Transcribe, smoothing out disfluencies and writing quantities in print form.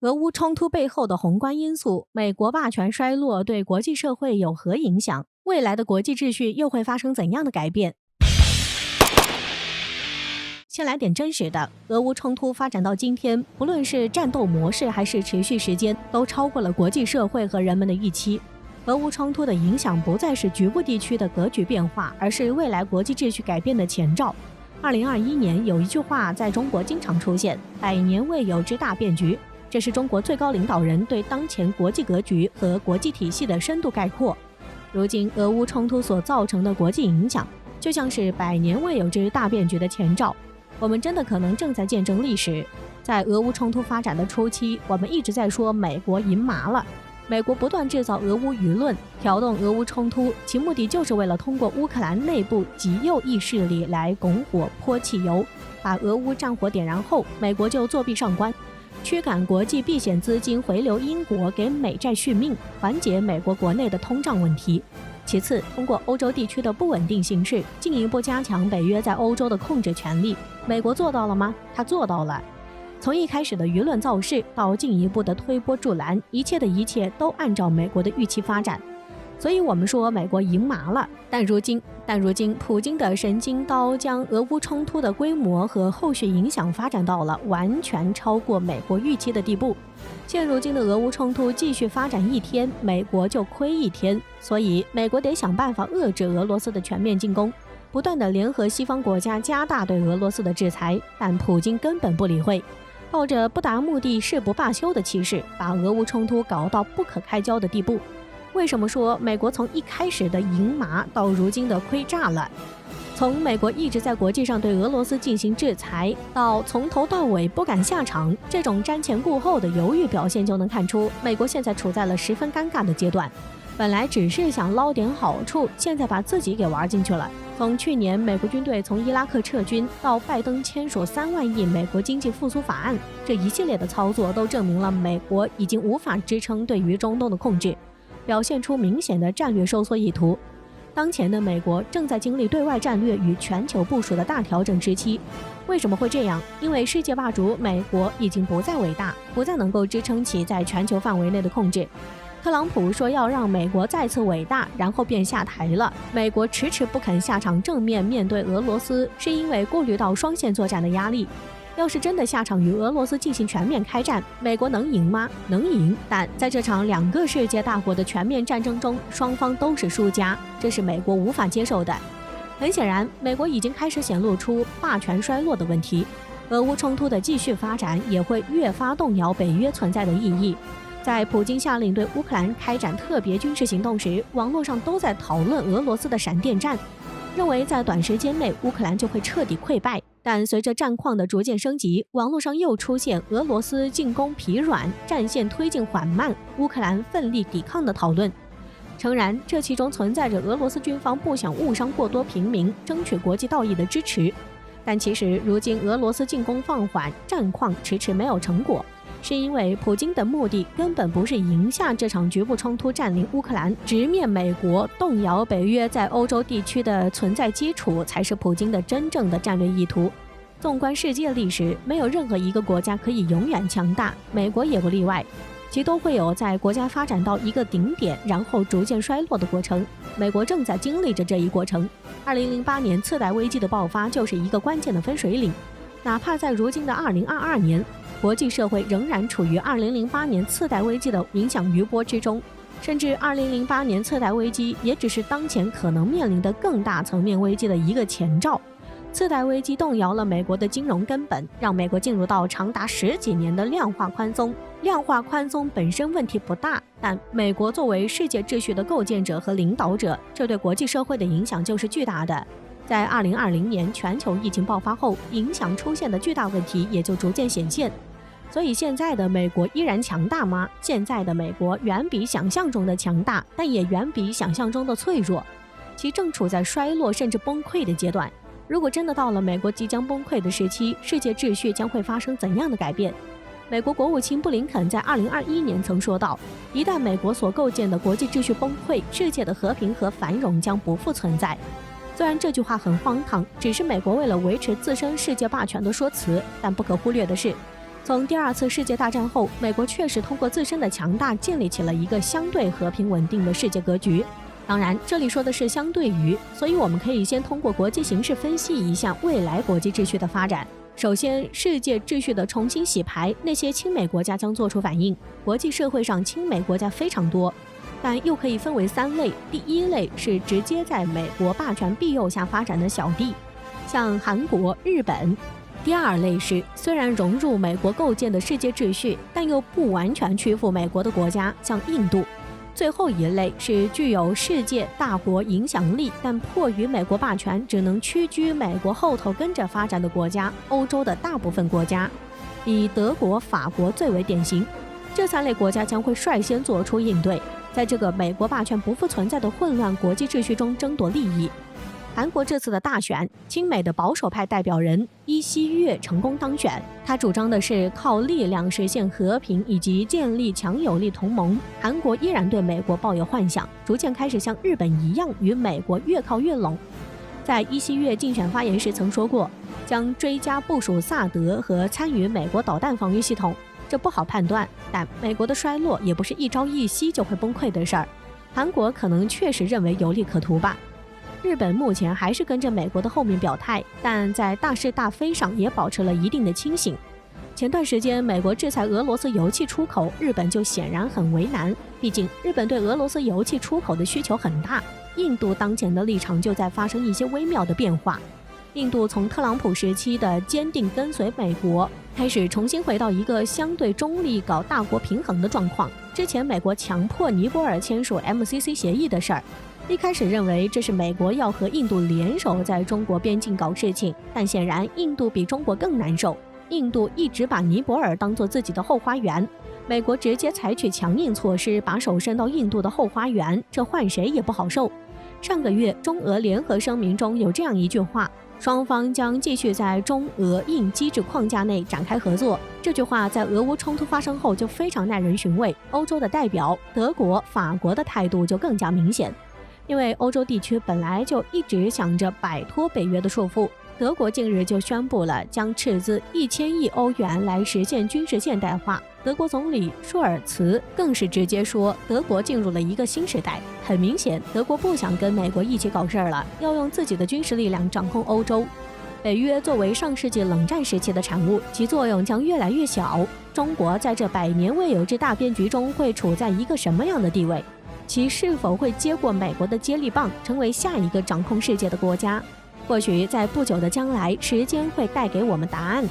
俄乌冲突背后的宏观因素，美国霸权衰落对国际社会有何影响？未来的国际秩序又会发生怎样的改变？先来点真实的，俄乌冲突发展到今天，不论是战斗模式还是持续时间，都超过了国际社会和人们的预期。俄乌冲突的影响不再是局部地区的格局变化，而是未来国际秩序改变的前兆。2021年有一句话在中国经常出现：“100年未有之大变局”，这是中国最高领导人对当前国际格局和国际体系的深度概括。如今，俄乌冲突所造成的国际影响，就像是100年未有之大变局的前兆。我们真的可能正在见证历史。在俄乌冲突发展的初期，我们一直在说美国赢麻了。美国不断制造俄乌舆论，挑动俄乌冲突，其目的就是为了通过乌克兰内部极右翼势力来拱火泼汽油，把俄乌战火点燃后，美国就作弊上官，驱赶国际避险资金回流英国，给美债续命，缓解美国国内的通胀问题。其次，通过欧洲地区的不稳定形势，进一步加强北约在欧洲的控制权力。美国做到了吗？他做到了。从一开始的舆论造势到进一步的推波助澜，一切都按照美国的预期发展。所以我们说美国赢麻了。但如今普京的神经刀将俄乌冲突的规模和后续影响发展到了完全超过美国预期的地步。现如今的俄乌冲突继续发展一天，美国就亏一天，所以美国得想办法遏制俄罗斯的全面进攻，不断的联合西方国家加大对俄罗斯的制裁，但普京根本不理会，抱着不达目的誓不罢休的气势，把俄乌冲突搞到不可开交的地步。为什么说美国从一开始的赢麻到如今的亏炸了？从美国一直在国际上对俄罗斯进行制裁，到从头到尾不敢下场，这种瞻前顾后的犹豫表现就能看出，美国现在处在了十分尴尬的阶段。本来只是想捞点好处，现在把自己给玩进去了。从去年美国军队从伊拉克撤军，到拜登签署3万亿美国经济复苏法案，这一系列的操作都证明了美国已经无法支撑对于中东的控制，表现出明显的战略收缩意图。当前的美国正在经历对外战略与全球部署的大调整时期。为什么会这样？因为世界霸主美国已经不再伟大，不再能够支撑起在全球范围内的控制。特朗普说要让美国再次伟大，然后便下台了。美国迟迟不肯下场正面面对俄罗斯，是因为顾虑到双线作战的压力。要是真的下场与俄罗斯进行全面开战，美国能赢吗？能赢，但在这场2个世界大国的全面战争中，双方都是输家，这是美国无法接受的。很显然，美国已经开始显露出霸权衰落的问题，俄乌冲突的继续发展也会越发动摇北约存在的意义。在普京下令对乌克兰开展特别军事行动时，网络上都在讨论俄罗斯的闪电战，认为在短时间内乌克兰就会彻底溃败。但随着战况的逐渐升级，网络上又出现俄罗斯进攻疲软、战线推进缓慢、乌克兰奋力抵抗的讨论。诚然，这其中存在着俄罗斯军方不想误伤过多平民，争取国际道义的支持。但其实如今俄罗斯进攻放缓，战况迟迟没有成果，是因为普京的目的根本不是赢下这场局部冲突，占领乌克兰，直面美国，动摇北约在欧洲地区的存在基础，才是普京的真正的战略意图。纵观世界历史，没有任何一个国家可以永远强大，美国也不例外，其都会有在国家发展到一个顶点，然后逐渐衰落的过程。美国正在经历着这一过程。2008年次贷危机的爆发就是一个关键的分水岭。哪怕在如今的2022年，国际社会仍然处于2008年次贷危机的影响余波之中，甚至2008年次贷危机也只是当前可能面临的更大层面危机的一个前兆。次贷危机动摇了美国的金融根本，让美国进入到长达10几年的量化宽松。量化宽松本身问题不大，但美国作为世界秩序的构建者和领导者，这对国际社会的影响就是巨大的。在2020年全球疫情爆发后，影响出现的巨大问题也就逐渐显现。所以现在的美国依然强大吗？现在的美国远比想象中的强大，但也远比想象中的脆弱，其正处在衰落甚至崩溃的阶段。如果真的到了美国即将崩溃的时期，世界秩序将会发生怎样的改变？美国国务卿布林肯在2021年曾说道，一旦美国所构建的国际秩序崩溃，世界的和平和繁荣将不复存在。虽然这句话很荒唐，只是美国为了维持自身世界霸权的说辞，但不可忽略的是，从第二次世界大战后，美国确实通过自身的强大建立起了一个相对和平稳定的世界格局。当然，这里说的是相对于，所以我们可以先通过国际形势分析一下未来国际秩序的发展。首先，世界秩序的重新洗牌，那些亲美国家将做出反应。国际社会上亲美国家非常多，但又可以分为3类。第一类是直接在美国霸权庇佑下发展的小弟，像韩国、日本。第二类是虽然融入美国构建的世界秩序，但又不完全屈服美国的国家，像印度。最后一类是具有世界大国影响力，但迫于美国霸权，只能屈居美国后头跟着发展的国家，欧洲的大部分国家，以德国、法国最为典型。这3类国家将会率先做出应对，在这个美国霸权不复存在的混乱国际秩序中争夺利益。韩国这次的大选，亲美的保守派代表人尹锡悦成功当选。他主张的是靠力量实现和平以及建立强有力同盟。韩国依然对美国抱有幻想，逐渐开始像日本一样与美国越靠越拢。在尹锡悦竞选发言时曾说过，将追加部署萨德和参与美国导弹防御系统。这不好判断，但美国的衰落也不是一朝一夕就会崩溃的事儿。韩国可能确实认为有利可图吧。日本目前还是跟着美国的后面表态，但在大是大非上也保持了一定的清醒。前段时间美国制裁俄罗斯油气出口，日本就显然很为难，毕竟日本对俄罗斯油气出口的需求很大。印度当前的立场就在发生一些微妙的变化。印度从特朗普时期的坚定跟随美国，开始重新回到一个相对中立、搞大国平衡的状况。之前美国强迫尼泊尔签署 MCC 协议的事儿，一开始认为这是美国要和印度联手在中国边境搞事情，但显然印度比中国更难受。印度一直把尼泊尔当作自己的后花园，美国直接采取强硬措施，把手伸到印度的后花园，这换谁也不好受。上个月中俄联合声明中有这样一句话，双方将继续在中俄印机制框架内展开合作。这句话在俄乌冲突发生后就非常耐人寻味，欧洲的代表德国、法国的态度就更加明显。因为欧洲地区本来就一直想着摆脱北约的束缚，德国近日就宣布了将斥资1000亿欧元来实现军事现代化。德国总理舒尔茨更是直接说，德国进入了一个新时代。很明显，德国不想跟美国一起搞事儿了，要用自己的军事力量掌控欧洲。北约作为上世纪冷战时期的产物，其作用将越来越小。中国在这100年未有之大变局中会处在一个什么样的地位？其是否会接过美国的接力棒，成为下一个掌控世界的国家？或许在不久的将来，时间会带给我们答案。